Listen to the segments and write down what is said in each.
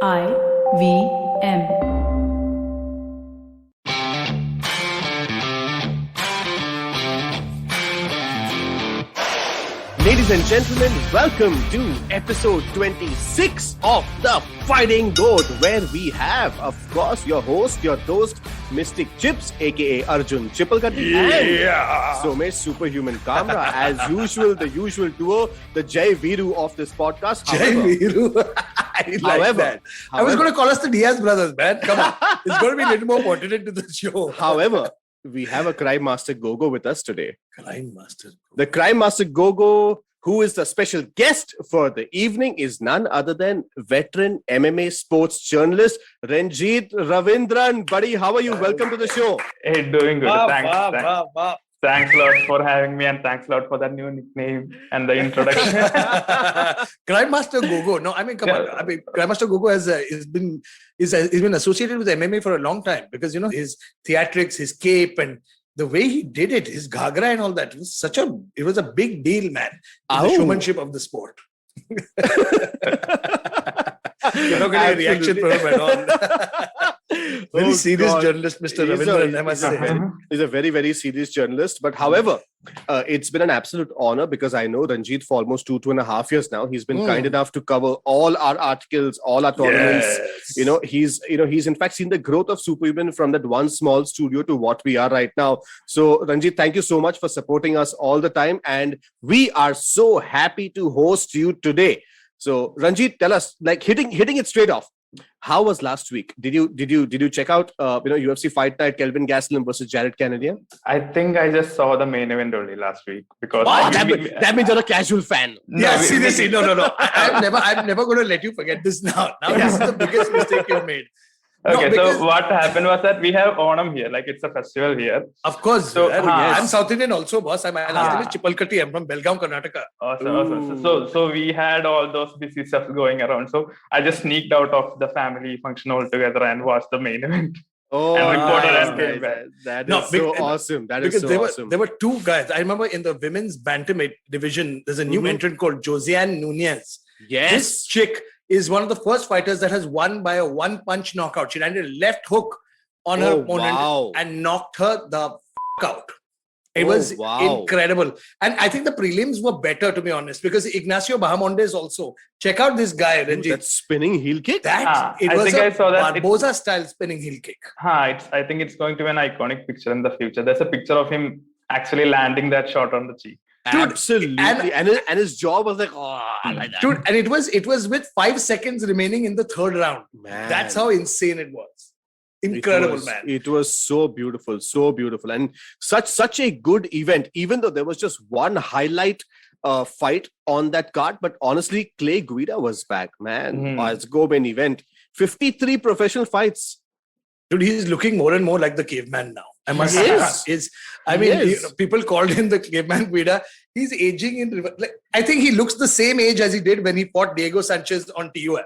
IVM. Ladies and gentlemen, welcome to episode 26 of the Fighting G.O.A.T, where we have, of course, your host, your host, Mystic Chips, aka Arjun Chipalkatti, and Somesh Superhuman Kamra. As usual, the usual duo, the Jai Viru of this podcast. Jai Viru. I like that. I was going to call us the Diaz brothers, man. Come on. It's going to be a little more pertinent to the show. However, we have a Crime Master Gogo with us today. Crime Master. The Crime Master Gogo, who is the special guest for the evening, is none other than veteran MMA sports journalist Renjith Ravindran. Buddy, how are you? Welcome to the show. Hey, doing good. Thanks a lot for having me, and thanks a lot for that new nickname and the introduction. Crime Master Gogo. No, I mean, come on. I mean, Crime Master Gogo has been associated with MMA for a long time because his theatrics, his cape, and the way he did it, his ghagra and all that, it was a big deal, man. The showmanship of the sport. You're not getting a reaction from him at all. Very serious journalist, Mr. Ravindran, I must say. He's a very, very serious journalist. But however, it's been an absolute honor because I know Renjith for almost 2.5 years now. He's been kind enough to cover all our articles, all our tournaments. Yes. He's in fact seen the growth of Superhuman from that one small studio to what we are right now. So Renjith, thank you so much for supporting us all the time. And we are so happy to host you today. So Renjith, tell us, like hitting it straight off. How was last week? Did you check out UFC Fight Night, Kelvin Gastelum versus Jared Cannonier? I think I just saw the main event only last week because that means you're a casual fan. Seriously, no. I'm never going to let you forget this now. This is the biggest mistake you've made. So what happened was that we have Onam here, like it's a festival here. Of course. So I'm South Indian also, boss. My last name is Chipalkatti. I'm from Belgaum, Karnataka. Awesome. So we had all those busy stuff going around. So I just sneaked out of the family function altogether and watched the main event. And reported and came back. That is awesome. There were two guys. I remember in the women's bantamweight division, there's a new entrant called Josean Nunez. Yes. This chick is one of the first fighters that has won by a one-punch knockout. She landed a left hook on her opponent and knocked her the out. It was incredible. And I think the prelims were better, to be honest, because Ignacio Bahamondes also. Check out this guy, Renjith. That spinning heel kick? I saw that Barboza-style spinning heel kick. I think it's going to be an iconic picture in the future. There's a picture of him actually landing that shot on the cheek. Dude, absolutely, and his jaw was like, I like that. Dude, and it was with 5 seconds remaining in the third round. Man. That's how insane it was. Incredible, man. It was so beautiful, and such a good event. Even though there was just one highlight fight on that card, but honestly, Clay Guida was back, man. It's a go-main event. 53 professional fights. Dude, he's looking more and more like the caveman now. I must say. People called him the caveman Guida. He's aging in. I think he looks the same age as he did when he fought Diego Sanchez on TUF.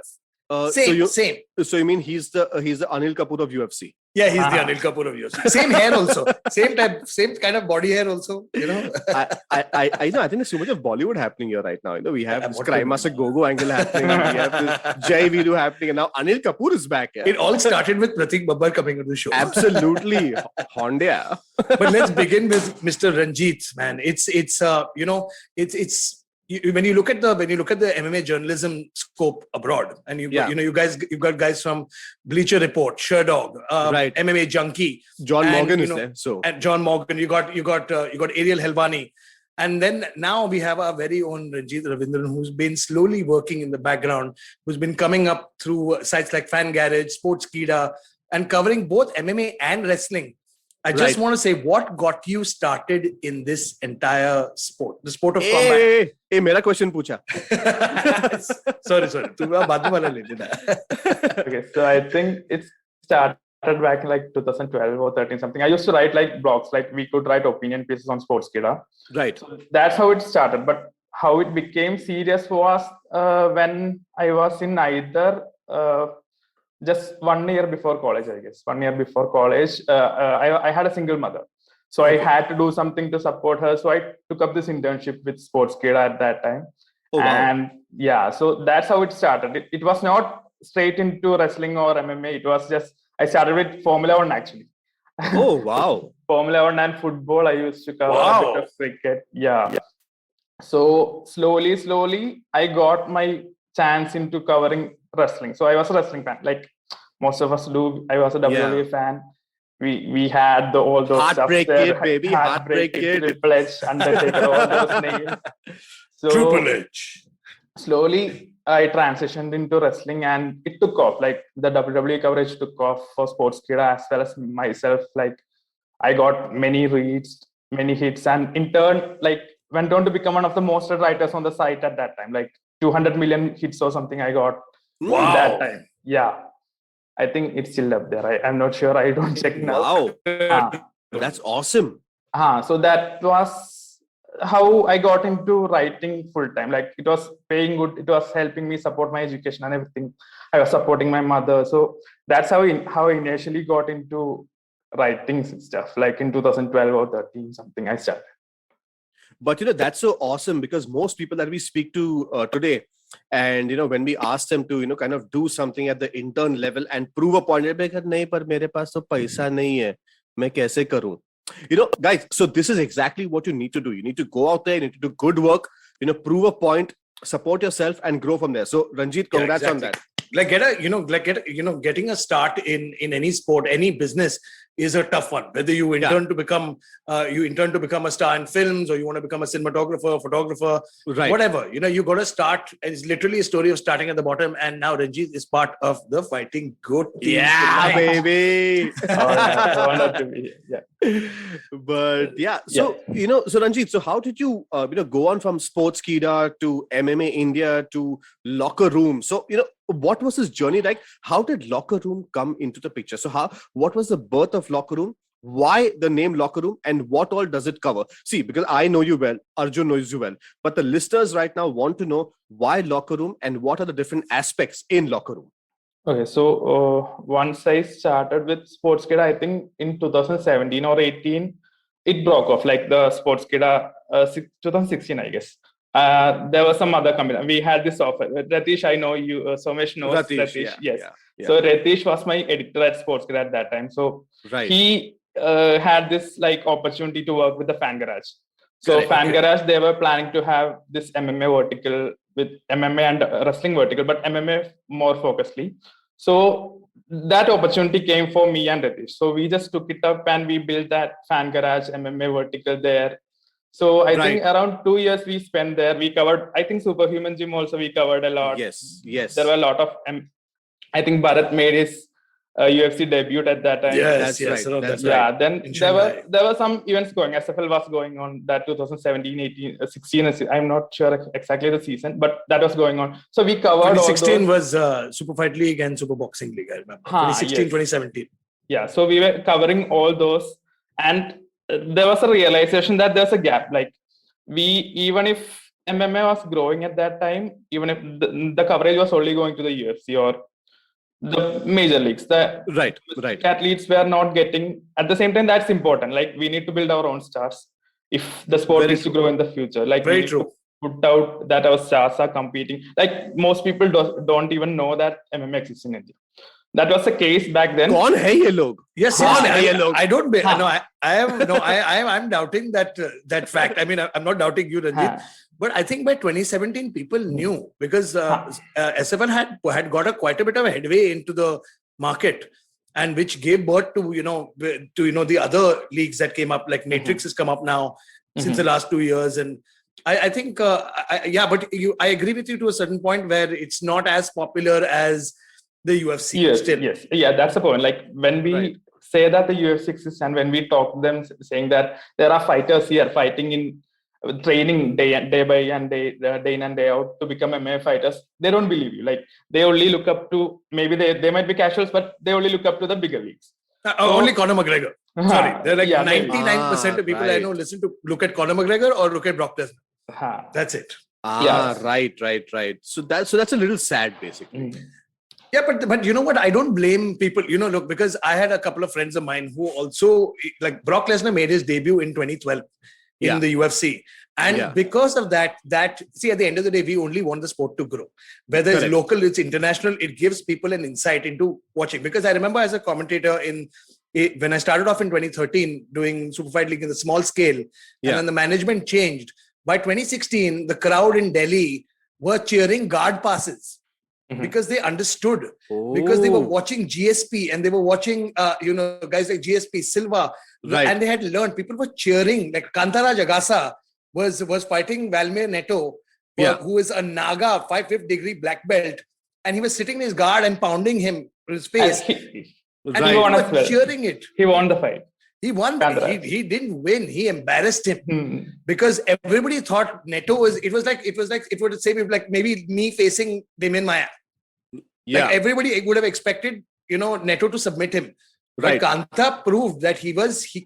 Same. So you mean he's the Anil Kapoor of UFC? Yeah, he's the Anil Kapoor of UFC. Same hair also. Same kind of body hair also. I think there's so much of Bollywood happening here right now. We have this Crime Master Gogo angle happening. We have this Jai Viru happening, and now Anil Kapoor is back. Yeah. It all started with Pratik Babbar coming on the show. Absolutely, Honda. But let's begin with Mr. Renjith, man. It's when you look at the MMA journalism scope abroad, and you've got guys from Bleacher Report, Sherdog, MMA Junkie, John Morgan is there. So and John Morgan, you got Ariel Helwani, and then now we have our very own Renjith Ravindran, who's been slowly working in the background, who's been coming up through sites like Fan Garage, Sportskeeda, and covering both MMA and wrestling. I just want to say, what got you started in this entire sport, the sport of combat? Hey, mera question pucha. Sorry. Okay, so I think it started back in like 2012 or 13 something. I used to write like blogs, like we could write opinion pieces on Sportskeeda. Right. So that's how it started. But how it became serious was when I was in either just 1 year before college, I guess. 1 year before college, I had a single mother. So I had to do something to support her. So I took up this internship with Sportskeeda at that time. Oh, wow. And yeah, so that's how it started. It was not straight into wrestling or MMA. It was just, I started with Formula One actually. Oh, wow. Formula One and football. I used to cover a bit of cricket. Yeah. So slowly, I got my chance into covering wrestling. So I was a wrestling fan, like most of us do. I was a WWE fan. We had all those Heartbreak stuff there. Kid, baby. Heartbreak Kid. Triple H, Undertaker, all those names. So Triple H. Slowly, I transitioned into wrestling, and it took off. Like the WWE coverage took off for Sportskeeda as well as myself. Like I got many reads, many hits, and in turn, like went on to become one of the most read writers on the site at that time. Like 200 million hits or something I got at that time. Yeah. I think it's still up there. I'm not sure. I don't check now. Wow. That's awesome. So that was how I got into writing full time. Like it was paying good. It was helping me support my education and everything. I was supporting my mother. So that's how I initially got into writing stuff. Like in 2012 or 13, something I started. But that's so awesome, because most people that we speak to today, and when we ask them to kind of do something at the intern level and prove a point, nahi, par mere paas to paisa nahi hai, main kaise karu? Guys, so this is exactly what you need to do. You need to go out there, you need to do good work, prove a point, support yourself, and grow from there. So Renjith, congrats on that. Getting a start in any sport, any business is a tough one. Whether you intend to become a star in films, or you want to become a cinematographer, photographer, whatever. You got to start. It's literally a story of starting at the bottom. And now Renjith is part of the Fighting G.O.A.T team. Yeah, baby. Honored to be here. Yeah. But so Renjith, so how did you go on from Sportskeeda to MMA India to LockerRoom? So what was this journey like? How did LockerRoom come into the picture? So what was the birth of LockerRoom? Why the name LockerRoom, and what all does it cover? See, because I know you well, Arjun knows you well, but the listeners right now want to know why LockerRoom and what are the different aspects in LockerRoom. Okay, so once I started with Sportskeeda, I think in 2017 or 18, it broke off, like the Sportskeeda 2016, I guess. There was some other company. We had this offer. Ratish, I know you. Somesh knows Ratish. Yes. Yeah. So Ratish was my editor at Sportskeeda at that time. So he had this like opportunity to work with the Fan Garage. So Fan Garage, they were planning to have this MMA vertical with MMA and wrestling vertical, but MMA more focusedly. So that opportunity came for me and Ratish. So we just took it up and we built that Fan Garage MMA vertical there. So I think around 2 years we spent there. We covered, I think Superhuman gym also we covered a lot. Yes. There were a lot of, I think Bharat made his UFC debut at that time. Yes. That's right. Then there were some events going. SFL was going on that 2017, 18, 16. I'm not sure exactly the season, but that was going on. So we covered 2016 was Super Fight League and Super Boxing League, I remember. 2016, 2017. Yeah, so we were covering all those, and there was a realization that there's a gap. Like even if MMA was growing at that time, even if the coverage was only going to the UFC or the major leagues, the athletes were not getting. At the same time, that's important. Like we need to build our own stars if the sport needs to grow in the future. Like very true. Put out that our stars are competing. Like most people don't even know that MMA exists in India. That was the case back then. Kaun hai ye log? Yes, I don't. I'm doubting that fact. I mean, I'm not doubting you, Renjith. But I think by 2017, people knew, because SFL had got quite a bit of a headway into the market, and which gave birth to the other leagues that came up. Like Matrix has come up now since the last 2 years, and I think but I agree with you to a certain point where it's not as popular as the UFC. Yes. Yeah, that's the point. Like when we say that the UFC exists, and when we talk to them saying that there are fighters here fighting in training day in and day out to become MMA fighters, they don't believe you. Like they only look up to, maybe they might be casuals, but they only look up to the bigger leagues. Only Conor McGregor. Sorry, they're like 99% of people I know look at Conor McGregor or look at Brock Lesnar. That's it. Right. So that's a little sad, basically. Yeah, but you know what? I don't blame people. Look, because I had a couple of friends of mine who also, like Brock Lesnar made his debut in 2012 in the UFC. And because of that, see, at the end of the day, we only want the sport to grow. Whether it's local, it's international, it gives people an insight into watching. Because I remember as a commentator when I started off in 2013 doing Super Fight League in the small scale, and then the management changed. By 2016, the crowd in Delhi were cheering guard passes. Because they understood, because they were watching GSP and they were watching, guys like GSP, Silva, and they had learned. People were cheering. Like Kantara Jagasa was fighting Valmir Neto, who is a Naga 5th degree black belt, and he was sitting in his guard and pounding him in his face. And he was cheering it. He won the fight. He won. He didn't win. He embarrassed him because everybody thought Neto was. It was like it would say like maybe me facing Damian Maia. Yeah. Like everybody would have expected, Neto to submit him. But Kanta proved that he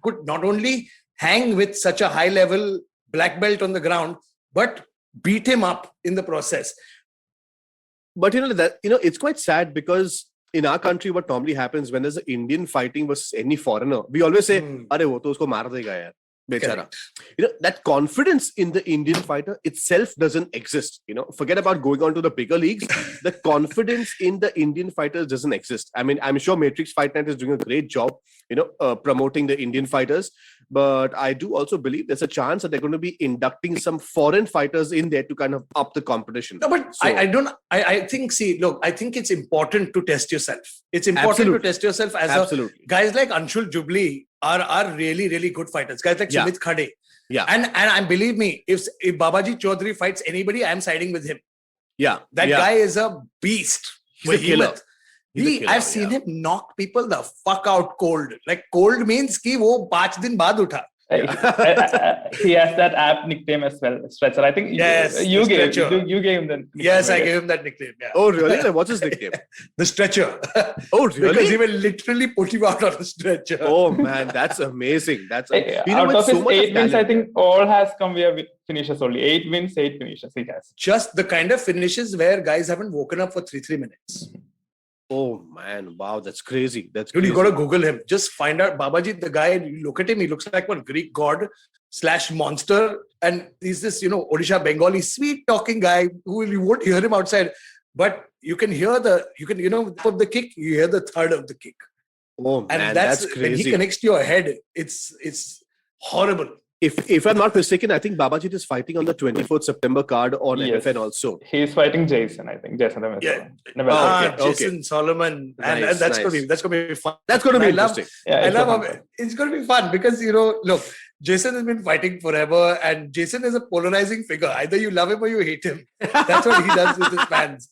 could not only hang with such a high level black belt on the ground, but beat him up in the process. But it's quite sad because in our country, what normally happens when there's an Indian fighting versus any foreigner, we always say, "Arey, wo to usko maar dega yaar." Bechara. That confidence in the Indian fighter itself doesn't exist. Forget about going on to the bigger leagues. The confidence in the Indian fighters doesn't exist. I mean, I'm sure Matrix Fight Night is doing a great job, promoting the Indian fighters. But I do also believe there's a chance that they're going to be inducting some foreign fighters in there to kind of up the competition. No, but so, I think it's important to test yourself. It's important to test yourself as guys like Anshul Jubli are really, really good fighters. Guys like Sumit Khade. Yeah. And believe me, if Babaji Chaudhary fights anybody, I'm siding with him. Yeah. That guy is a beast. He's a killer. I've seen him knock people the fuck out cold. Like cold means ki wo 5 din baad utha. He has that app nickname as well, Stretcher. I think you gave him that nickname. Yes, I gave him that nickname. Yeah. Oh, really? What's his nickname? The Stretcher. Oh, really? Because he will literally put you out on the stretcher. Oh, man, that's amazing. Out of his 8 wins, I think all has come via finishes only. 8 wins, 8 finishes he has. Just the kind of finishes where guys haven't woken up for 3 minutes. Oh man, wow, that's crazy. Dude, you gotta Google him. Just find out Babaji, the guy, you look at him, he looks like one Greek god / monster. And he's this, Odisha Bengali, sweet talking guy who you won't hear him outside. But you can hear of the kick, you hear the third of the kick. Oh man, and that's crazy. When he connects to your head, it's horrible. If I'm not mistaken, I think Babajit is fighting on the 24th September card on MFN also. He's fighting Jason, I think. Jason Nunez. Yeah. Jason Solomon. And that's going to be fun. That's going to be interesting. I love him. It's going to be fun because, look, Jason has been fighting forever and Jason is a polarizing figure. Either you love him or you hate him. That's what he does with his fans.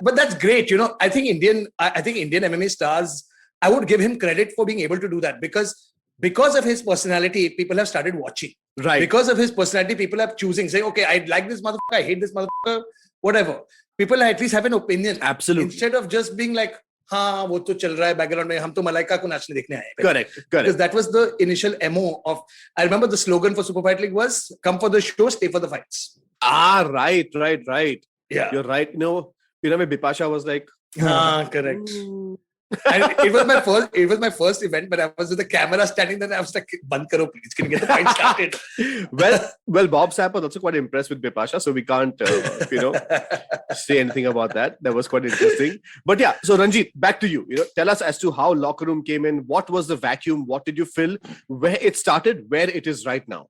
But that's great. I think Indian MMA stars, I would give him credit for being able to do that because of his personality, people have started watching. Right. Because of his personality, people are choosing, saying, okay, I like this motherfucker, I hate this motherfucker, whatever. People at least have an opinion. Absolutely. Instead of just being like, wo to chal raha hai background mein, hum to Malaika ko nachne dekhne aaye. Correct. Because that was the initial MO of, I remember the slogan for Super Fight League was, come for the show, stay for the fights. Right. Yeah. You're right. Bipasha was like, correct. And it was my first event, but I was with the camera standing there and I was like, Band karo please, can you get the fight started? well, Bob Sapp was also quite impressed with Bipasha, so we can't, say anything about that. That was quite interesting. But yeah, so Renjith, back to you. Tell us as to how LockerRoom came in. What was the vacuum? What did you fill? Where it started, where it is right now?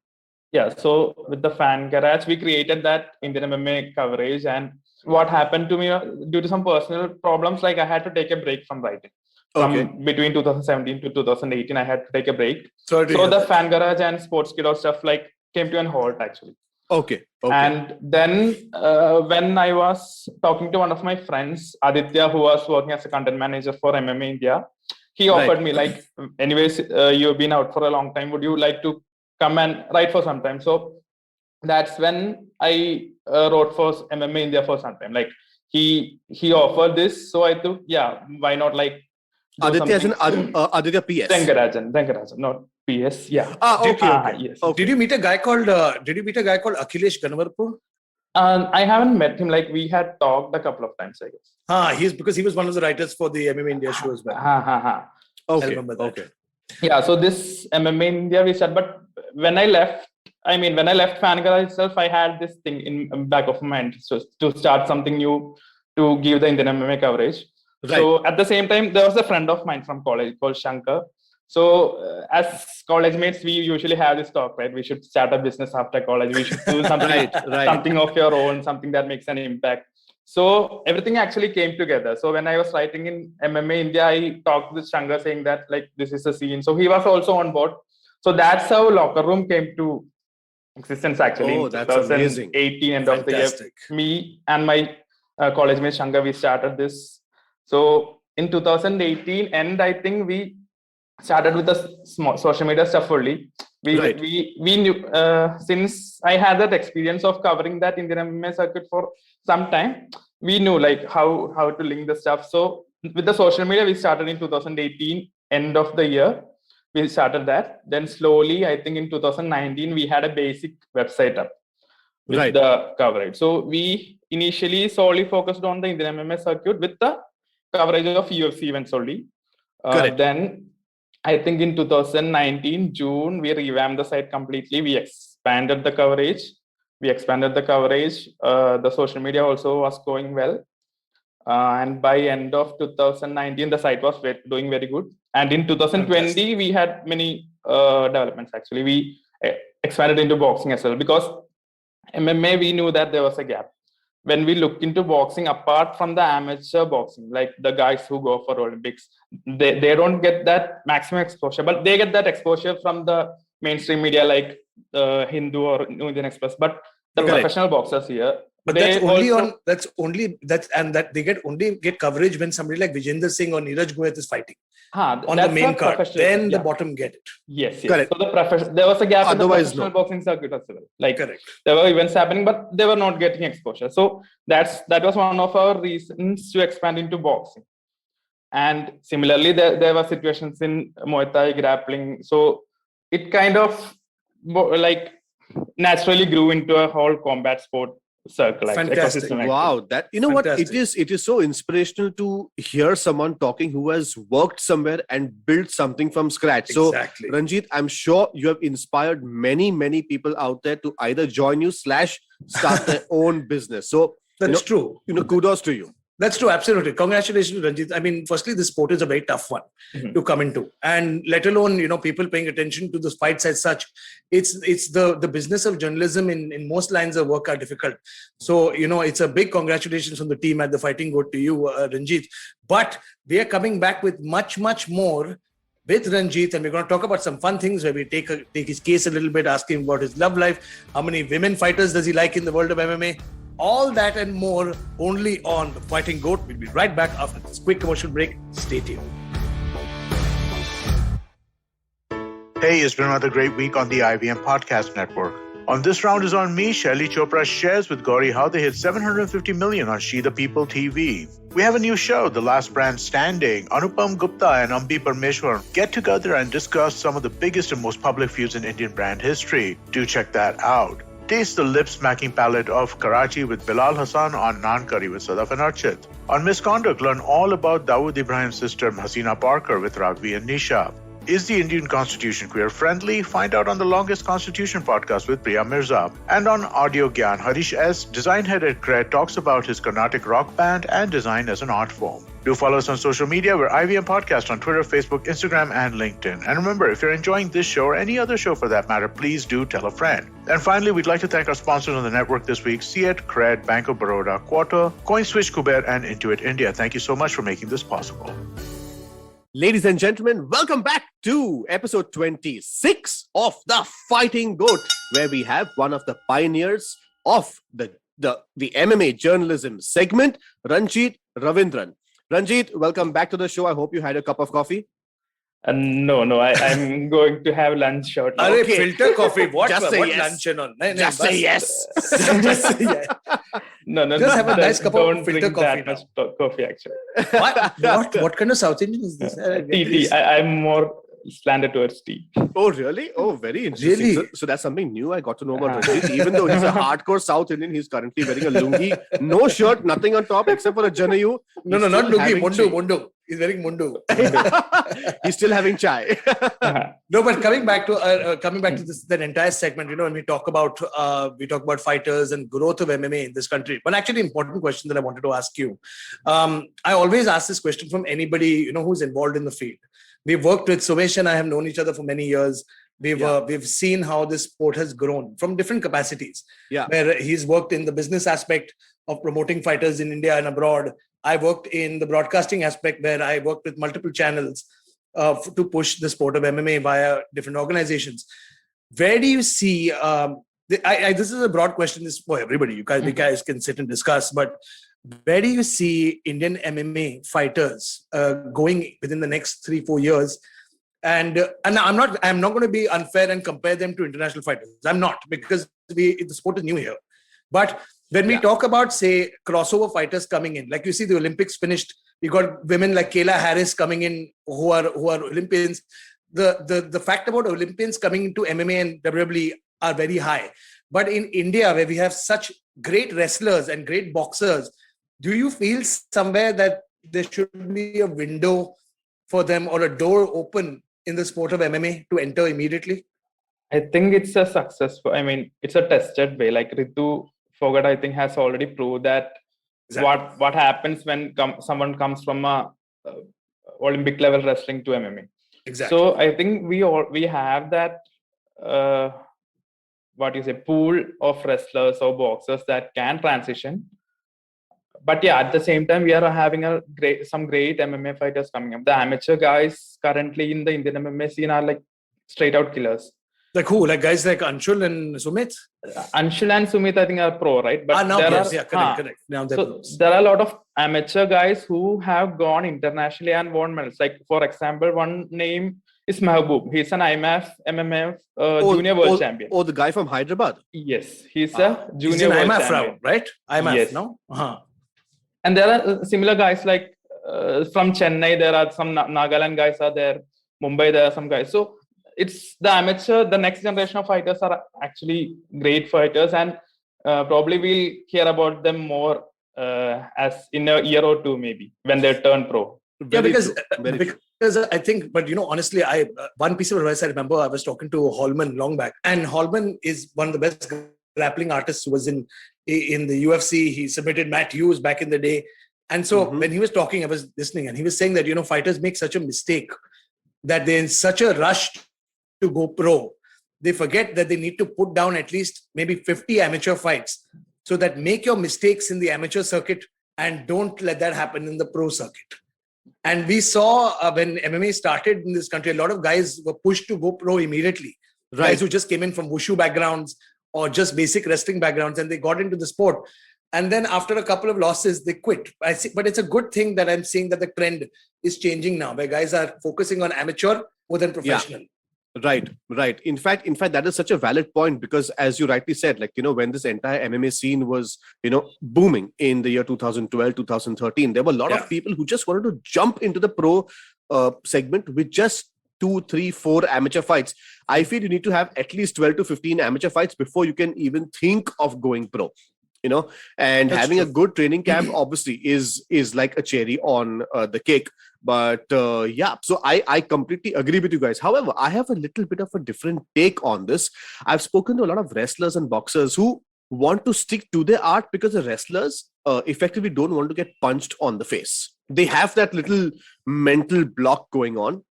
Yeah, so with the Fan Garage, we created that Indian MMA coverage. And what happened to me due to some personal problems, like I had to take a break from writing. Between 2017 to 2018, I had to take a break. So the Fan Garage and Sports Kid stuff came to an halt actually. Okay. And then when I was talking to one of my friends, Aditya, who was working as a content manager for MMA India, he offered me anyways, you've been out for a long time. Would you like to come and write for some time? So that's when I wrote for MMA India for some time. He offered this, so I thought, why not Aditya as in Aditya PS. Rangarajan, not PS. Yeah. Okay. Yes. Okay. Did you meet a guy called Akhilesh Ganwarpur? I haven't met him. We had talked a couple of times, I guess. Because he was one of the writers for the MMA India show as well. Okay. I remember that. Okay. Yeah. So this MMA India we said, but when I left, I mean, when I left Fan Garage itself, I had this thing in back of my mind, so to start something new, to give the Indian MMA coverage. Right. So at the same time, there was a friend of mine from college called Shankar. So as college mates, we usually have this talk, right? We should start a business after college. We should do something, something of your own, something that makes an impact. So everything actually came together. So when I was writing in MMA India, I talked with Shankar saying that like this is the scene. So he was also on board. So that's how LockerRoom came to existence actually. Oh, in that's amazing. 2018 end of the year. Fantastic. Me and my college mate Shankar, we started this. So in 2018 and I think we started with the small social media stuff only. We knew since I had that experience of covering that Indian MMA circuit for some time, we knew like how to link the stuff. So with the social media, we started in 2018 end of the year. We started that. Then slowly, I think in 2019, we had a basic website up with the coverage. So we initially solely focused on the Indian MMA circuit with the coverage of UFC events only. Then I think in 2019 June we revamped the site completely. We expanded the coverage. The social media also was going well, and by end of 2019 the site was doing very good. And in 2020 we had many developments. Actually, we expanded into boxing as well, because MMA we knew that there was a gap. When we looked into boxing, apart from the amateur boxing, like the guys who go for Olympics, they don't get that maximum exposure, but they get that exposure from the mainstream media like Hindu or New Indian Express. But the professional boxers here, but they get coverage when somebody like Vijender Singh or Neeraj Goyat is fighting on the main card. Then the bottom get it. Yes. Correct. So there was a gap in the professional boxing circuit as well. Like there were events happening, but they were not getting exposure. So that was one of our reasons to expand into boxing. And similarly, there were situations in Muay Thai, grappling. So it kind of like naturally grew into a whole combat sport circle. Fantastic. Wow, that what it is so inspirational to hear someone talking who has worked somewhere and built something from scratch. Exactly. So Renjith, I'm sure you have inspired many people out there to either join you / start their own business. So that's true. Kudos to you. That's true. Absolutely. Congratulations, Renjith. I mean, firstly, this sport is a very tough one to come into, and let alone, people paying attention to the fights as such. It's the business of journalism in most lines of work are difficult. So, it's a big congratulations from the team at the Fighting G.O.A.T to you, Renjith. But we are coming back with much more with Renjith, and we're going to talk about some fun things where we take his case a little bit, ask him about his love life, how many women fighters does he like in the world of MMA. All that and more only on the Fighting G.O.A.T. We'll be right back after this quick commercial break. Stay tuned. Hey, it's been another great week on the IVM Podcast Network. On This Round Is On Me, Shaili Chopra shares with Gauri how they hit 750 million on She the People TV. We have a new show, The Last Brand Standing. Anupam Gupta and Ambi Parmeshwar get together and discuss some of the biggest and most public feuds in Indian brand history. Do check that out. Taste the lip-smacking palette of Karachi with Bilal Hassan on Naan Curry with Sadaf and Archit. On Misconduct, learn all about Dawood Ibrahim's sister Hasina Parker with Ragvi and Nisha. Is the Indian Constitution queer-friendly? Find out on the Longest Constitution podcast with Priya Mirza. And on Audio Gyan, Harish S., design head at CRED, talks about his Carnatic rock band and design as an art form. Do follow us on social media. We're IVM Podcast on Twitter, Facebook, Instagram, and LinkedIn. And remember, if you're enjoying this show or any other show for that matter, please do tell a friend. And finally, we'd like to thank our sponsors on the network this week, CEAT, CRED, Bank of Baroda, Quarter, CoinSwitch, Kuber, and Intuit India. Thank you so much for making this possible. Ladies and gentlemen, welcome back to episode 26 of the Fighting G.O.A.T, where we have one of the pioneers of the MMA journalism segment, Renjith Ravindran. Renjith, welcome back to the show. I hope you had a cup of coffee. No, I'm going to have lunch shortly. Okay. Filter coffee. What yes. lunch on? Just say yes. Just say yes. No. Just have a nice cup of filter coffee. That much coffee, actually. What kind of South Indian is this? Tea. I'm more slanted towards tea. Oh, really? Oh, very interesting. Really? So that's something new I got to know about Renjith. Even though he's a hardcore South Indian, he's currently wearing a lungi, no shirt, nothing on top except for a janayu. No, not lungi, mundu. He's wearing mundu. He's still having chai. No, but coming back to this, that entire segment, when we talk about fighters and growth of MMA in this country. One actually important question that I wanted to ask you. I always ask this question from anybody who's involved in the field. We've worked with Somesh and I have known each other for many years. We've seen how this sport has grown from different capacities. Yeah. Where he's worked in the business aspect of promoting fighters in India and abroad. I worked in the broadcasting aspect where I worked with multiple channels to push the sport of MMA via different organizations. Where do you see? This is a broad question. This is for everybody. You guys can sit and discuss. But where do you see Indian MMA fighters going within the next 3-4 years? And I'm not going to be unfair and compare them to international fighters. I'm not, because the sport is new here. But when we talk about, say, crossover fighters coming in, like you see the Olympics finished, you got women like Kayla Harris coming in who are Olympians. The fact about Olympians coming into MMA and WWE are very high. But in India, where we have such great wrestlers and great boxers, do you feel somewhere that there should be a window for them or a door open in the sport of MMA to enter immediately? I think it's a successful. I mean, it's a tested way. Like Ritu Fogart, I think, has already proved that what happens when someone comes from a Olympic level wrestling to MMA. Exactly. So I think we have that pool of wrestlers or boxers that can transition. But yeah, at the same time, we are having some great MMA fighters coming up. The amateur guys currently in the Indian MMA scene are like straight out killers. Like who? Like guys like Anshul and Sumit? Anshul and Sumit, I think, are pro, right? But correct. Now they're pros. There are a lot of amateur guys who have gone internationally and won medals. Like, for example, one name is Mahbub. He's an IMAF MMA junior world champion. Oh, the guy from Hyderabad? Yes, he's a junior world IMAF champion. Round, right? IMAF, yes. No? Uh-huh. And there are similar guys like from Chennai. There are some Nagaland guys are there. Mumbai, there are some guys. So it's the amateur, the next generation of fighters are actually great fighters, and probably we'll hear about them more as in a year or two, maybe when they turn pro. Because I think, but honestly, one piece of advice I remember, I was talking to Holman long back, and Holman is one of the best grappling artists who was in the UFC. He submitted Matt Hughes back in the day. And so when he was talking, I was listening, and he was saying that, fighters make such a mistake that they're in such a rush to go pro. They forget that they need to put down at least maybe 50 amateur fights, so that make your mistakes in the amateur circuit and don't let that happen in the pro circuit. And we saw when MMA started in this country, a lot of guys were pushed to go pro immediately. Right. Guys who just came in from wushu backgrounds or just basic wrestling backgrounds, and they got into the sport. And then after a couple of losses, they quit. But it's a good thing that I'm seeing that the trend is changing now, where guys are focusing on amateur more than professional. Yeah. Right. In fact, that is such a valid point, because as you rightly said, when this entire MMA scene was, booming in the year 2012, 2013, there were a lot of people who just wanted to jump into the pro segment with just 2, 3, 4 amateur fights. I feel you need to have at least 12 to 15 amateur fights before you can even think of going pro. And that's having true. A good training camp obviously is like a cherry on the cake. But so I completely agree with you guys. However, I have a little bit of a different take on this. I've spoken to a lot of wrestlers and boxers who want to stick to their art because the wrestlers effectively don't want to get punched on the face. They have that little mental block going on.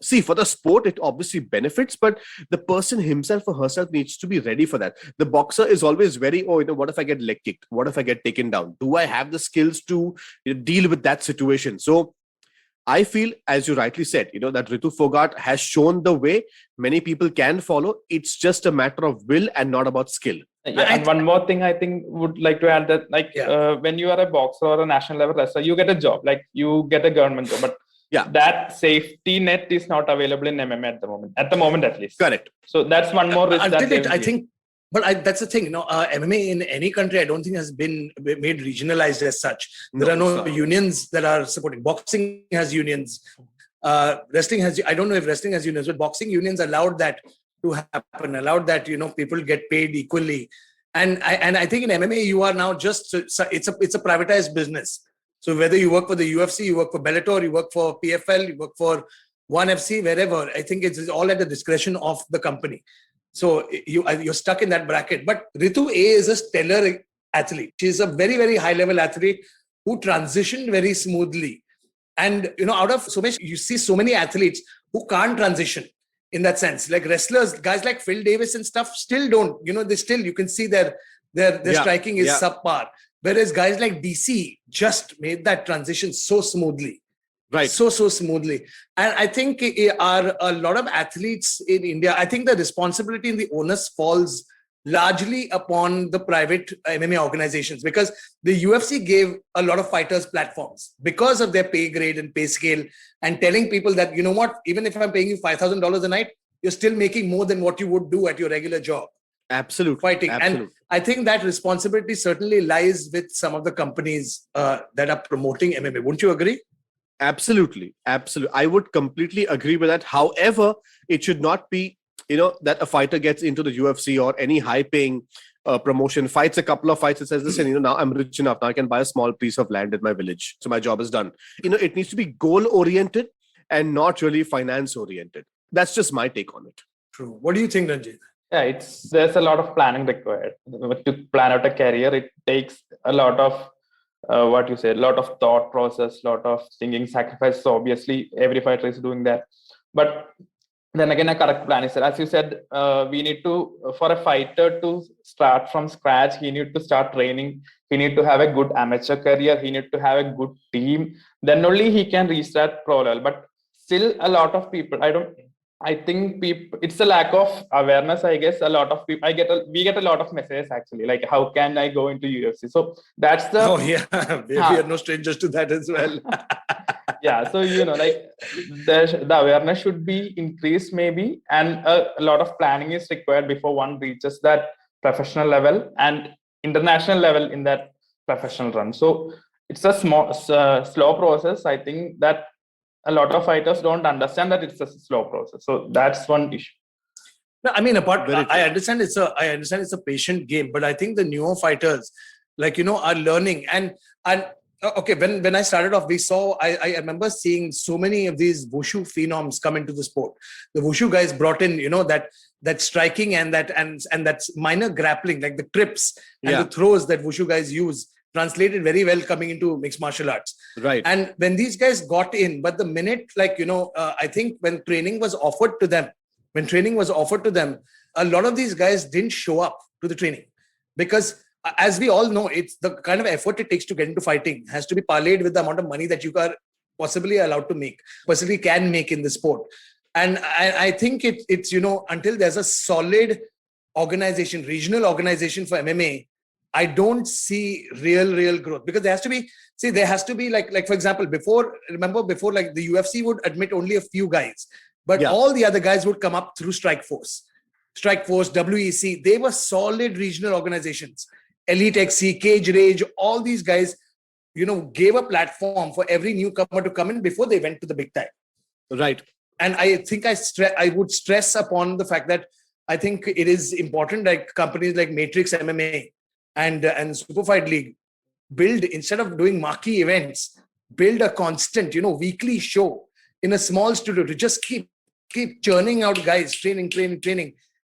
See, for the sport, it obviously benefits, but the person himself or herself needs to be ready for that. The boxer is always very, what if I get leg kicked? What if I get taken down? Do I have the skills to deal with that situation? So I feel, as you rightly said, that Ritu Fogart has shown the way. Many people can follow. It's just a matter of will and not about skill. Yeah, and one more thing I think would like to add that, when you are a boxer or a national level wrestler, you get a job, you get a government job, but that safety net is not available in MMA at the moment at least. Correct. So that's one more risk. That's the thing. MMA in any country, I don't think has been made regionalized as such. There are no unions that are supporting. Boxing has unions. Wrestling has. I don't know if wrestling has unions, but boxing unions allowed that to happen. Allowed that people get paid equally. And I think in MMA you are now just it's a privatized business. So whether you work for the UFC, you work for Bellator, you work for PFL, you work for ONE FC, wherever, I think it's all at the discretion of the company. So you're stuck in that bracket. But Ritu A is a stellar athlete. She's a very, very high level athlete who transitioned very smoothly. And, out of Somesh, you see so many athletes who can't transition in that sense. Like wrestlers, guys like Phil Davis and stuff still don't, you can see their striking is subpar. Whereas guys like DC just made that transition so smoothly. Right. So smoothly. And I think are a lot of athletes in India, I think the responsibility and the onus falls largely upon the private MMA organizations, because the UFC gave a lot of fighters platforms because of their pay grade and pay scale, and telling people that, you know what, even if I'm paying you $5,000 a night, you're still making more than what you would do at your regular job. Absolutely. Fighting. Absolutely. And I think that responsibility certainly lies with some of the companies that are promoting MMA. Wouldn't you agree? Absolutely. I would completely agree with that. However, it should not be, that a fighter gets into the UFC or any high-paying promotion, fights a couple of fights and says, listen, now I'm rich enough. Now I can buy a small piece of land in my village. So my job is done. It needs to be goal-oriented and not really finance-oriented. That's just my take on it. True. What do you think, Renjith? Yeah, there's a lot of planning required. To plan out a career, it takes a lot of a lot of thought process, lot of thinking, sacrifice. So obviously every fighter is doing that. But then again, a correct plan is there. As you said, we need to, for a fighter to start from scratch, he need to start training. He need to have a good amateur career. He need to have a good team. Then only he can reach that pro level. But still a lot of people, I think it's a lack of awareness, I guess. A lot of people, we get a lot of messages actually, like, how can I go into UFC? So that's the... Oh yeah, we are no strangers to that as well. Yeah, so, like the awareness should be increased maybe. And a lot of planning is required before one reaches that professional level and international level in that professional run. So it's a slow process. I think that a lot of fighters don't understand that it's a slow process. So that's one issue. No, I mean, I understand it's a patient game, but I think the newer fighters, are learning. And okay, when I started off, I remember seeing so many of these wushu phenoms come into the sport. The wushu guys brought in, that striking and that minor grappling, like the trips and the throws that wushu guys use, translated very well coming into mixed martial arts. Right. And when these guys got in, but the minute, I think when training was offered to them, a lot of these guys didn't show up to the training, because as we all know, it's the kind of effort it takes to get into fighting has to be parlayed with the amount of money that you are possibly allowed to make, possibly can make in the sport. And I think it's, until there's a solid organization, regional organization for MMA, I don't see real growth, because there has to be like for example, before like the UFC would admit only a few guys, but all the other guys would come up through Strikeforce, WEC. They were solid regional organizations. Elite XC, Cage Rage, all these guys, gave a platform for every newcomer to come in before they went to the big time. Right. And I think I would stress upon the fact that I think it is important, like companies like Matrix MMA and Super Fight League build, instead of doing marquee events, build a constant, weekly show in a small studio to just keep churning out guys, training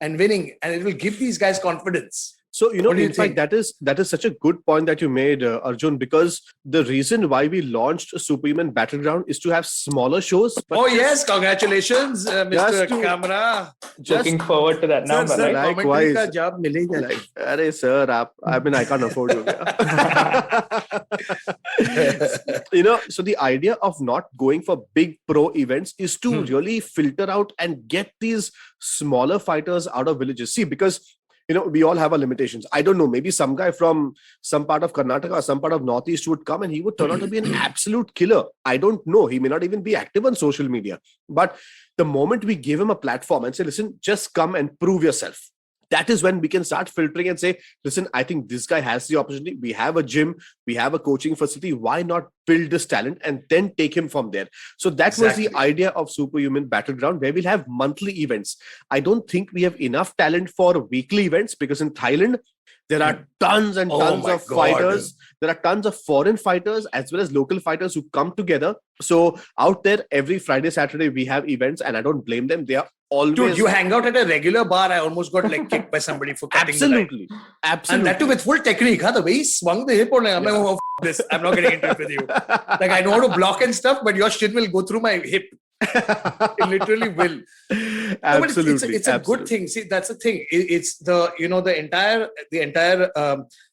and winning. And it will give these guys confidence. So, in fact, that is such a good point that you made, Arjun, because the reason why we launched Superhuman Battleground is to have smaller shows. Yes, congratulations, Mr. Kamra. Looking forward to that number. Sir, right? Likewise. Ka job sir, I can't afford you. So the idea of not going for big pro events is to really filter out and get these smaller fighters out of villages. See, because we all have our limitations. I don't know, maybe some guy from some part of Karnataka or some part of Northeast would come and he would turn out to be an absolute killer. I don't know. He may not even be active on social media. But the moment we give him a platform and say, listen, just come and prove yourself, that is when we can start filtering and say, listen, I think this guy has the opportunity. We have a gym, we have a coaching facility. Why not build this talent and then take him from there? So that was the idea of Superhuman Battleground, where we'll have monthly events. I don't think we have enough talent for weekly events, because in Thailand, There are tons and tons my of God. fighters. There are tons of foreign fighters as well as local fighters who come together. So out there, every Friday, Saturday, we have events, and I don't blame them. They are always... Dude, you hang out at a regular bar. I almost got leg kicked by somebody for cutting the line. Absolutely. And that too with full technique. Huh? The way he swung the hip, I'm like, oh, this. I'm not getting into it with you. Like, I know how to block and stuff, but your shit will go through my hip. It literally will. Absolutely. No, it's a good thing. See, that's the thing. It's the entire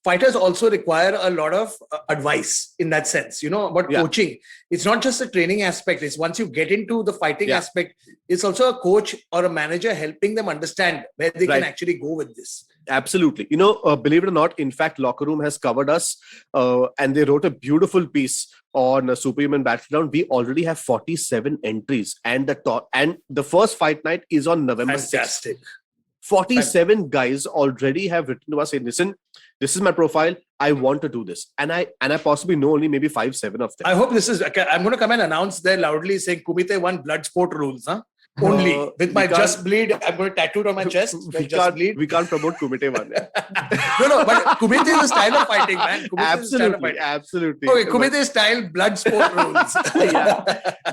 fighters also require a lot of advice in that sense, about coaching. It's not just the training aspect. It's once you get into the fighting aspect, it's also a coach or a manager helping them understand where they can actually go with this. Absolutely. Believe it or not, in fact, LockerRoom has covered us and they wrote a beautiful piece on Superhuman Battleground. We already have 47 entries and the first fight night is on November 6th. 47 guys already have written to us saying, listen, this is my profile. I want to do this. And I possibly know only maybe 5-7 of them. I hope this is, I'm going to come and announce there loudly saying Kumite won blood sport rules, huh? Only with my Just Bleed, I'm going to tattoo it on my chest. We can't promote Kumite one. No, but Kumite is a style of fighting, man. Absolutely. Okay, Kumite style blood sport rules.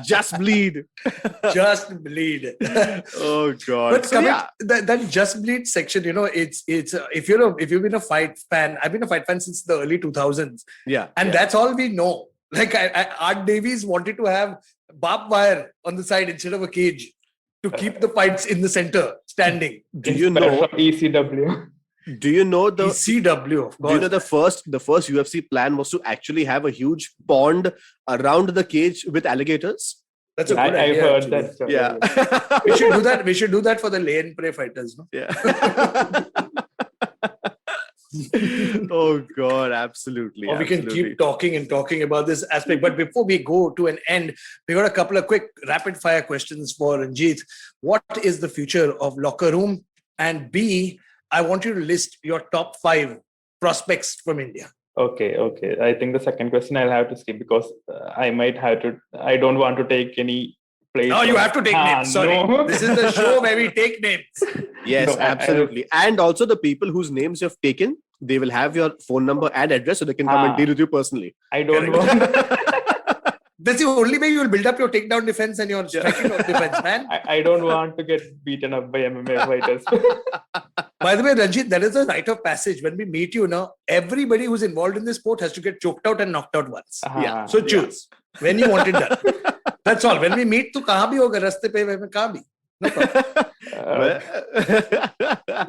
Just Bleed. Just Bleed. Oh God. But that Just Bleed section, it's if you've been a fight fan, I've been a fight fan since the early 2000s. Yeah. And that's all we know. Like Art Davies wanted to have barbed wire on the side instead of a cage to keep the fights in the center standing. Do you know ECW? Do you know the ECW? Of course. Do you know the first UFC plan was to actually have a huge pond around the cage with alligators? That's a good idea. I've heard that. So, yeah. We should do that. We should do that for the lay and pray fighters. No? Yeah. Oh God, absolutely. Or we can keep talking about this aspect. But before we go to an end, we got a couple of quick rapid fire questions for Renjith. What is the future of LockerRoom? And B, I want you to list your top 5 prospects from India. Okay. I think the second question I'll have to skip because I don't want to take any place. No, you have to take names. Sorry. No. This is the show where we take names. Yes, no, absolutely. And also the people whose names you have taken, they will have your phone number and address so they can come and deal with you personally. I don't want. That's the only way you will build up your takedown defense and your striking defense, man. I don't want to get beaten up by MMA fighters. By the way, Renjith, that is a rite of passage. When we meet you now, everybody who's involved in this sport has to get choked out and knocked out once. Yeah. So choose when you want it done. That's all. When we meet, to kahan bhi hoga, raste pe kahan bhi. No problem.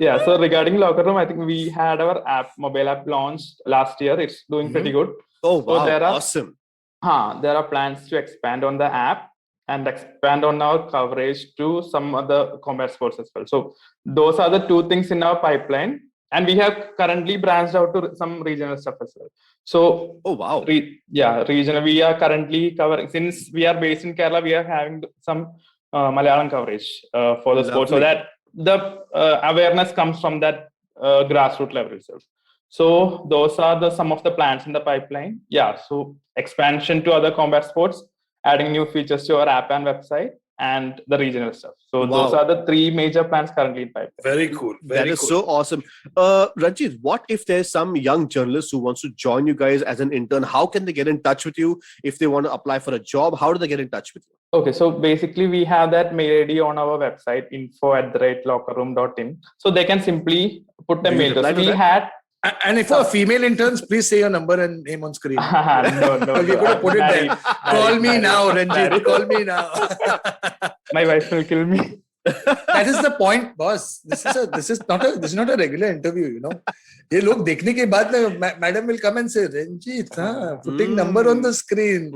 Yeah. So regarding LockerRoom, I think we had our mobile app launched last year. It's doing pretty good. Oh wow! So Awesome. There are plans to expand on the app and expand on our coverage to some other combat sports as well. So those are the 2 things in our pipeline. And we have currently branched out to some regional stuff as well. So, oh wow. Regional. We are currently covering, since we are based in Kerala, we are having some Malayalam coverage for the sport. So that the awareness comes from that grassroots level itself. So those are some of the plans in the pipeline. Yeah. So expansion to other combat sports, adding new features to our app and website, and the regional stuff. So those are the 3 major plans currently in pipeline. Very cool. That is so awesome. Renjith, what if there's some young journalist who wants to join you guys as an intern? How can they get in touch with you? If they want to apply for a job, how do they get in touch with you? Okay, so basically we have that mail ID on our website, info@lockerroom.in. So they can simply put the mail to us. And if for female interns, please say your number and name on screen. No. We're going to put it there. Call me now, Renjith. Call me now. My wife will kill me. That is the point, boss. This is not a regular interview, Ye log dekhne ke baad madam will come and say, Renjith, putting number on the screen.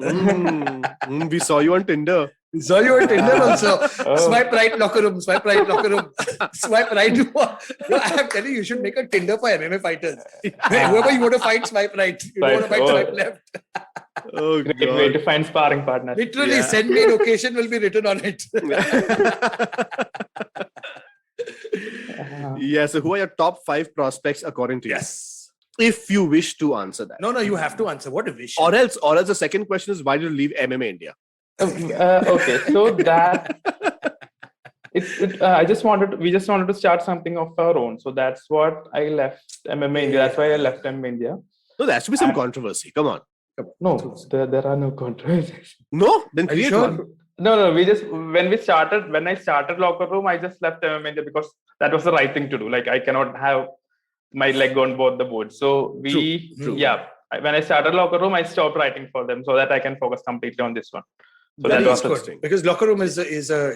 We saw you on Tinder. We saw you on Tinder also. Swipe right, LockerRoom. Swipe right, LockerRoom. Swipe right. I'm telling you, you should make a Tinder for MMA fighters. Whoever you want to fight, swipe right. You don't want to fight, swipe left. Oh, great way to find sparring partners. Literally, send me location will be written on it. Yeah, so who are your top 5 prospects according to you? Yes. If you wish to answer that. No, you have to answer. What a wish. Or else the second question is, why did you leave MMA India? Okay, so that we just wanted to start something of our own. So that's what I left MMA India. That's why I left MMA India. No, there has to be some controversy. Come on. No, there are no controversies. No? Then Are you create sure? one. No. When I started Locker Room, I just left MMA India because that was the right thing to do. Like, I cannot have my leg on both the boards. So True. when I started Locker Room, I stopped writing for them so that I can focus completely on this one. So That that is was good, because Locker Room is a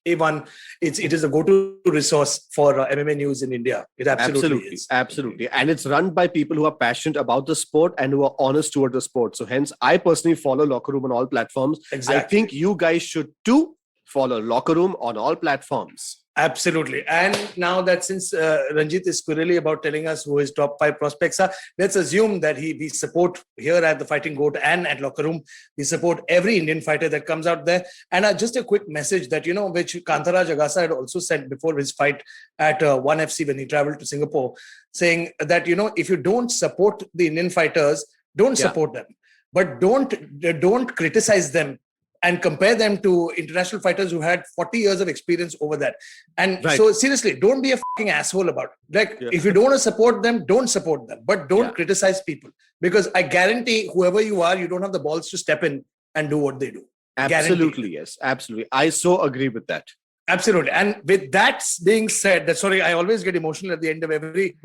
A1. It is a go-to resource for MMA news in India. It absolutely is. Absolutely. And it's run by people who are passionate about the sport and who are honest toward the sport. So hence, I personally follow Locker Room on all platforms. Exactly. I think you guys should too follow Locker Room on all platforms. Absolutely. And now that since Renjith is squirrely about telling us who his top 5 prospects are, let's assume that we support here at the Fighting G.O.A.T and at Locker Room, we support every Indian fighter that comes out there. And just a quick message that, which Kantaraj Agasa had also sent before his fight at ONE FC when he traveled to Singapore, saying that, if you don't support the Indian fighters, don't support them. But don't criticize them and compare them to international fighters who had 40 years of experience over that. And so seriously, don't be a fucking asshole about it. Like, if you don't want to support them, don't support them, but don't criticize people, because I guarantee whoever you are, you don't have the balls to step in and do what they do. Absolutely. Yes, absolutely. I so agree with that. Absolutely. And with that being said, I always get emotional at the end of every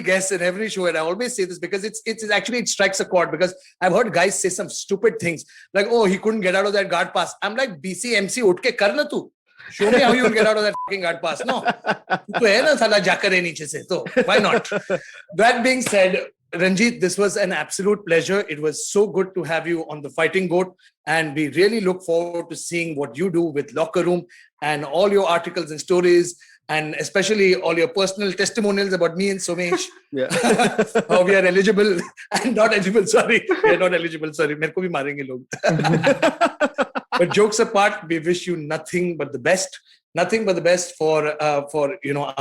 guest and every show. And I always say this because it strikes a chord, because I've heard guys say some stupid things like, oh, he couldn't get out of that guard pass. I'm like, BCMC, utke kar na tu. Show me how you will get out of that fucking guard pass. No. Tu hai na sala jakar hai niche se. So why not? That being said, Renjith, this was an absolute pleasure. It was so good to have you on the Fighting G.O.A.T, and we really look forward to seeing what you do with Locker Room and all your articles and stories, and especially all your personal testimonials about me and Somesh. How we are eligible and not eligible. Sorry, we are not eligible. Sorry, mere ko bhi marenge log. But jokes apart, we wish you nothing but the best. Nothing but the best for our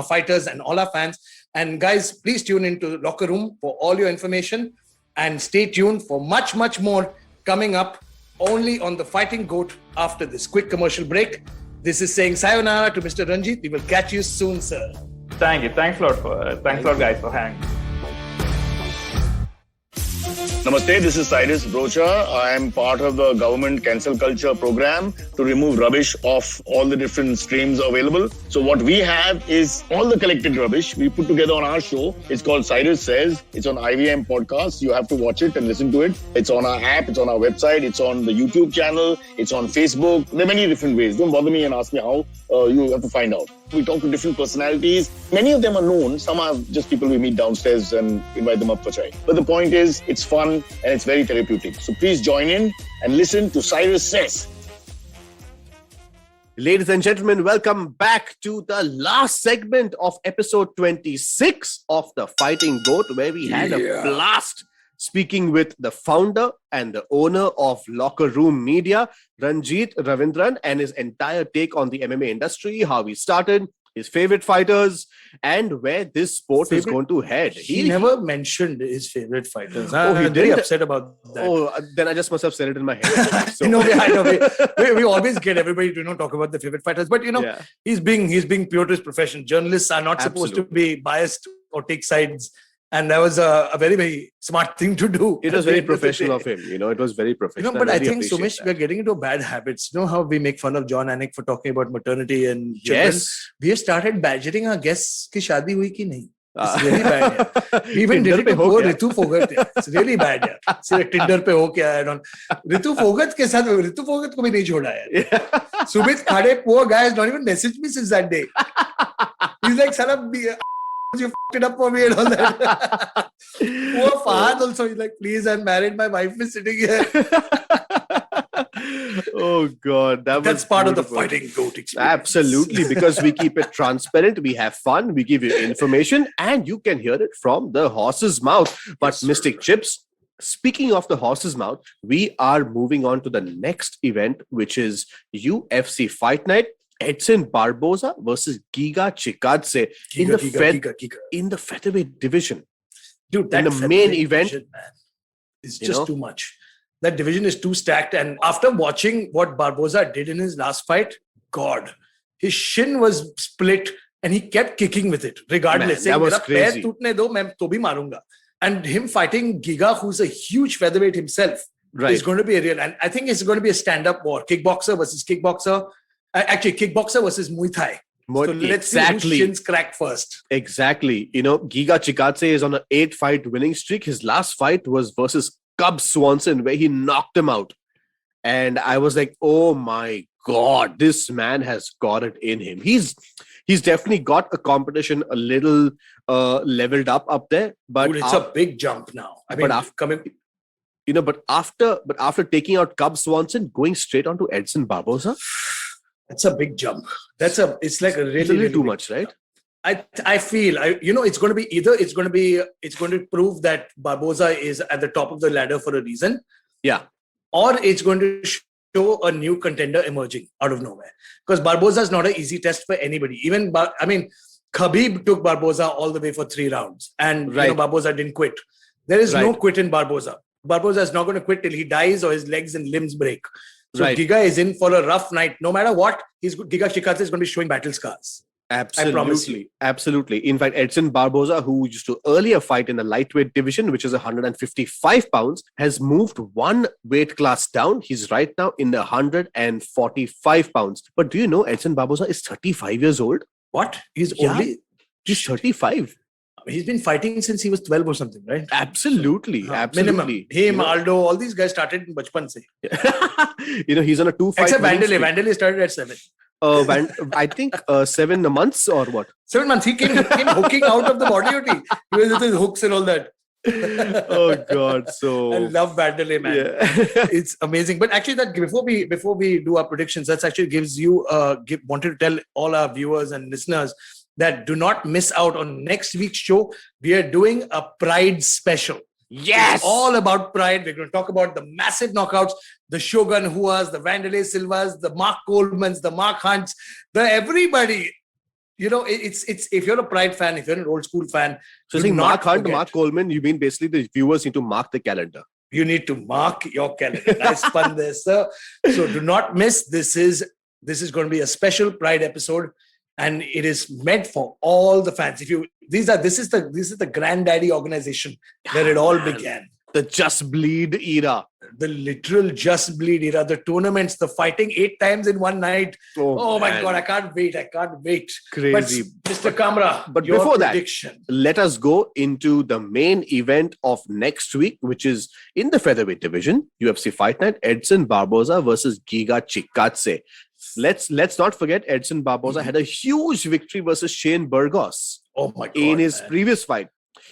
fighters and all our fans. And guys, please tune into Locker Room for all your information, and stay tuned for much, much more coming up only on the Fighting G.O.A.T after this quick commercial break. This is saying sayonara to Mr. Renjith. We will catch you soon, sir. Thank you. Thanks a lot, guys, for having me. Namaste, this is Cyrus Brocha. I am part of the government cancel culture program to remove rubbish off all the different streams available. So what we have is all the collected rubbish we put together on our show. It's called Cyrus Says. It's on IVM podcast. You have to watch it and listen to it. It's on our app. It's on our website. It's on the YouTube channel. It's on Facebook. There are many different ways. Don't bother me and ask me how. You have to find out. We talk to different personalities. Many of them are known. Some are just people we meet downstairs and invite them up for chai. But the point is, it's fun and it's very therapeutic. So please join in and listen to Cyrus Says. Ladies and gentlemen, welcome back to the last segment of episode 26 of the Fighting G.O.A.T, where we had a blast speaking with the founder and the owner of Locker Room Media, Renjith Ravindran, and his entire take on the MMA industry, how he started, his favorite fighters, and where this sport is going to head. He never mentioned his favorite fighters. I'm very upset about that. Oh, then I just must have said it in my head. So. I know. We always get everybody to talk about the favorite fighters, but he's being pure to his profession. Journalists are not supposed to be biased or take sides. And that was a very, very smart thing to do. It was very professional of him. It was very professional. But I think, Somesh, we're getting into bad habits. You know how we make fun of John Anik for talking about maternity and children? Yes. We have started badgering our guests ki shaadi hui ki nahi. It's really bad. Yeah. We even did it to poor Ritu Phogat. Yeah. It's really bad. Yeah. See, Tinder pe ho kya I don't. Ritu Phogat ke sath Ritu Phogat ko bhi nahi choda yaar. Sumit Khade, poor guy, has not even messaged me since that day. He's like, Salam, you f***ed it up for me and all that. Poor Fahad also, he's like, please, I'm married, my wife is sitting here. Oh God, that's part of the Fighting G.O.A.T experience. Absolutely, because we keep it transparent, we have fun, we give you information, and you can hear it from the horse's mouth. But Mystic Chips, speaking of the horse's mouth, we are moving on to the next event, which is UFC Fight Night. Edson Barboza versus Giga Chikadze in the featherweight division. Dude, that in the main event is just too much. That division is too stacked. And after watching what Barboza did in his last fight, God. His shin was split and he kept kicking with it, regardless. Man, that was "Mera crazy. pair tootne do, main to bhi marunga." And him fighting Giga, who's a huge featherweight himself, Right. is going to be a real. And I think it's going to be a stand-up war. Kickboxer versus kickboxer. Actually, kickboxer versus Muay Thai. So let's see whose shins crack first. Exactly. Giga Chikadze is on an 8-fight winning streak. His last fight was versus Cub Swanson, where he knocked him out. And I was like, oh my God, this man has got it in him. He's definitely got a competition a little leveled up there. But Dude, it's a big jump now. I mean, but after taking out Cub Swanson, going straight on to Edson Barboza, that's a big jump. It's like a really, it's a little really too big much, right? I feel it's going to prove that Barboza is at the top of the ladder for a reason. Yeah. Or it's going to show a new contender emerging out of nowhere. Because Barboza is not an easy test for anybody. Khabib took Barboza all the way for 3 rounds, and Barboza didn't quit. There is no quit in Barboza. Barboza is not going to quit till he dies or his legs and limbs break. So Giga is in for a rough night. No matter what, Giga Chikadze is going to be showing battle scars. Absolutely. I promise you. Absolutely. In fact, Edson Barboza, who used to earlier fight in the lightweight division, which is 155 pounds, has moved 1 weight class down. He's right now in the 145 pounds. But do you know Edson Barboza is 35 years old? What? He's 35. He's been fighting since he was 12 or something, right? Absolutely. Absolutely. Minimum. Him, Aldo, all these guys started in bachpan se. He's on a 2-fight. Except Vandalay. Vandalay started at 7. I think 7 months or what? 7 months. He came hooking out of the body OT. He was with his hooks and all that. Oh God! So I love Vandalay, man. Yeah. It's amazing. But actually, that before we do our predictions, that actually gives you wanted to tell all our viewers and listeners that do not miss out on next week's show. We are doing a Pride special. Yes, it's all about Pride. We're going to talk about the massive knockouts, the Shogun Huas, the Vandalay Silvas, the Mark Colemans, the Mark Hunts, the everybody. It's if you're a Pride fan, if you're an old school fan. So saying Mark Hunt, Mark Coleman, you mean basically the viewers need to mark the calendar. You need to mark your calendar. I spun this, sir. So do not miss. This is going to be a special Pride episode, and it is meant for all the fans. This is the granddaddy organization where it all began. The Just Bleed era. The literal Just Bleed era. The tournaments, the fighting 8 times in one night. Oh my God, I can't wait. Crazy. But Mr. Kamra, but before prediction. That, let us go into the main event of next week, which is in the featherweight division, UFC Fight Night, Edson Barboza versus Giga Chikadze. Let's not forget Edson Barboza had a huge victory versus Shane Burgos. Oh my God, in his previous fight.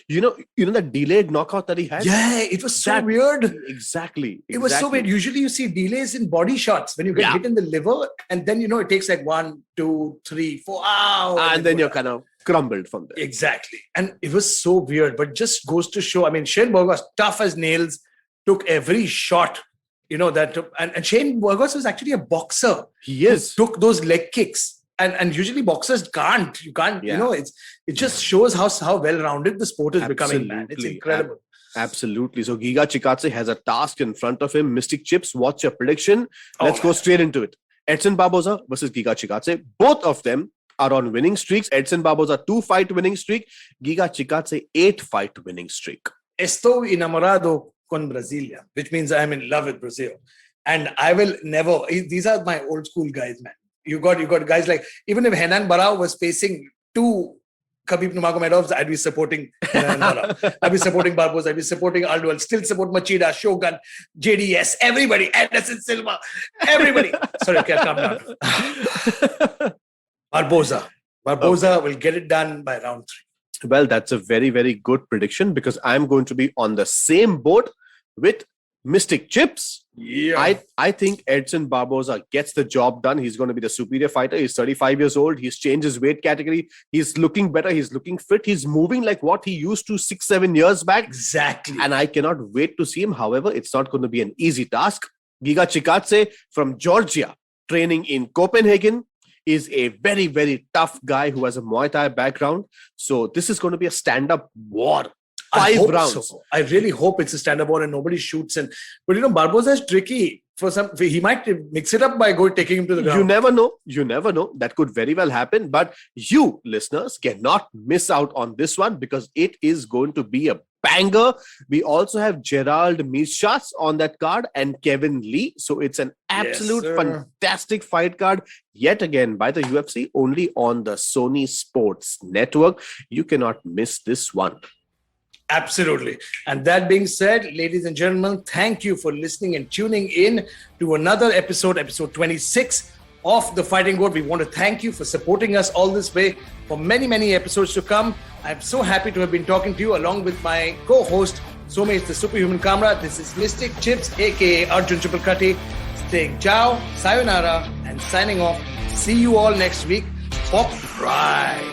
You know that delayed knockout that he had? Yeah, it was so weird. Exactly. It was so weird. Usually you see delays in body shots when you get hit in the liver, and then it takes like 1, 2, 3, 4 hours. And then you're kind of crumbled from there. Exactly. And it was so weird, but just goes to show, Shane Burgos, tough as nails, took every shot, and Shane Burgos was actually a boxer. He is. Took those leg kicks. And usually boxers can't. You can't. It just shows how well-rounded the sport is becoming. Man, it's incredible. Absolutely. So Giga Chikadze has a task in front of him. Mystic Chips, what's your prediction? Let's go straight into it. Edson Barboza versus Giga Chikadze. Both of them are on winning streaks. Edson Barboza 2-fight winning streak. Giga Chikadze 8-fight winning streak. Estou enamorado con Brasilia, which means I'm in love with Brazil, and I will never. These are my old school guys, man. You got guys like, even if Henan Barao was facing 2 Khabib Nurmagomedovs, I'd be supporting Henan Barao. I'd be supporting Barboza. I'd be supporting Aldo. I'll still support Machida, Shogun, JDS, everybody, Anderson Silva, everybody. Sorry, okay, calm down. Barboza will get it done by round 3. Well, that's a very, very good prediction because I'm going to be on the same boat with Mystic Chips. Yeah. I think Edson Barboza gets the job done. He's going to be the superior fighter. He's 35 years old. He's changed his weight category. He's looking better. He's looking fit. He's moving like what he used to 6-7 years back. Exactly. And I cannot wait to see him. However, it's not going to be an easy task. Giga Chikadze from Georgia, training in Copenhagen, is a very, very tough guy who has a Muay Thai background. So this is going to be a stand-up war. I 5 hope rounds. so. I really hope it's a stand-up war and nobody shoots. But Barboza is tricky. He might mix it up by taking him to the ground. You never know. That could very well happen. But you, listeners, cannot miss out on this one because it is going to be a banger. We also have Gerald Mirshas on that card and Kevin Lee. So it's an absolute fantastic fight card yet again by the UFC, only on the Sony Sports Network. You cannot miss this one. Absolutely. And that being said, ladies and gentlemen, thank you for listening and tuning in to another episode 26 of the Fighting G.O.A.T. We want to thank you for supporting us all this way for many, many episodes to come. I'm so happy to have been talking to you along with my co-host, Somesh, the Superhuman Kamra. This is Mystic Chips, aka Arjun Chipalkatti, saying ciao, sayonara, and signing off. See you all next week for Pride.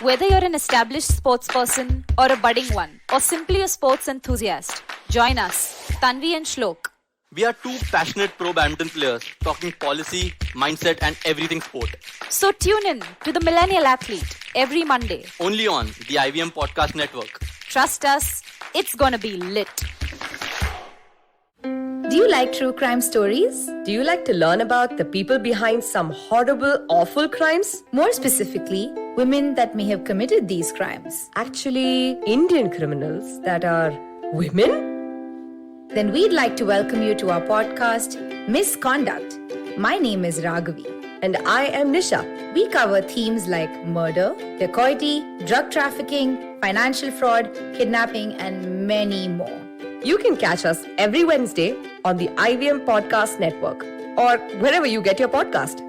Whether you're an established sports person or a budding one, or simply a sports enthusiast, join us, Tanvi and Shlok. We are two passionate pro badminton players talking policy, mindset and everything sport. So tune in to the Millennial Athlete every Monday. Only on the IVM Podcast Network. Trust us, it's gonna be lit. Do you like true crime stories? Do you like to learn about the people behind some horrible, awful crimes? More specifically, women that may have committed these crimes. Actually, Indian criminals that are women? Then we'd like to welcome you to our podcast, Misconduct. My name is Raghavi. And I am Nisha. We cover themes like murder, dacoity, drug trafficking, financial fraud, kidnapping, and many more. You can catch us every Wednesday on the IVM Podcast Network or wherever you get your podcast.